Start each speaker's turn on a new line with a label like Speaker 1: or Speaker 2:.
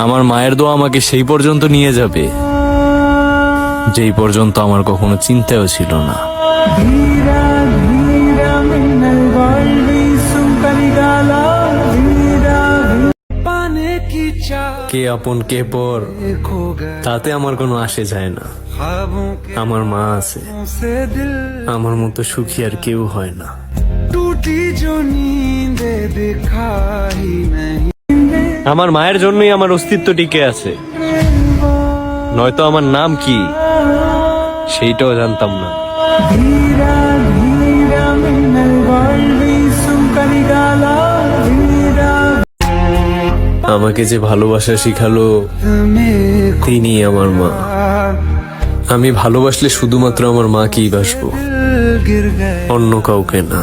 Speaker 1: আমার মায়ের দোয়া আমাকে সেই পর্যন্ত নিয়ে যাবে যেই পর্যন্ত আমার কখনো চিন্তাও ছিল না। কে আপন কে পর তাতে আমার কোনো আসে যায় না। আমার মা আছে, আমার মতো সুখী আর কেউ হয় না। আমার মায়ের জন্যই আমার অস্তিত্ব টিকে আছে, নয়তো আমার নাম কি সেইটাও জানতাম না। আমাকে যে ভালোবাসা শিখালো তিনি আমার মা। আমি ভালোবাসলে শুধুমাত্র আমার মাকেই বাসবো, অন্য কাউকে না।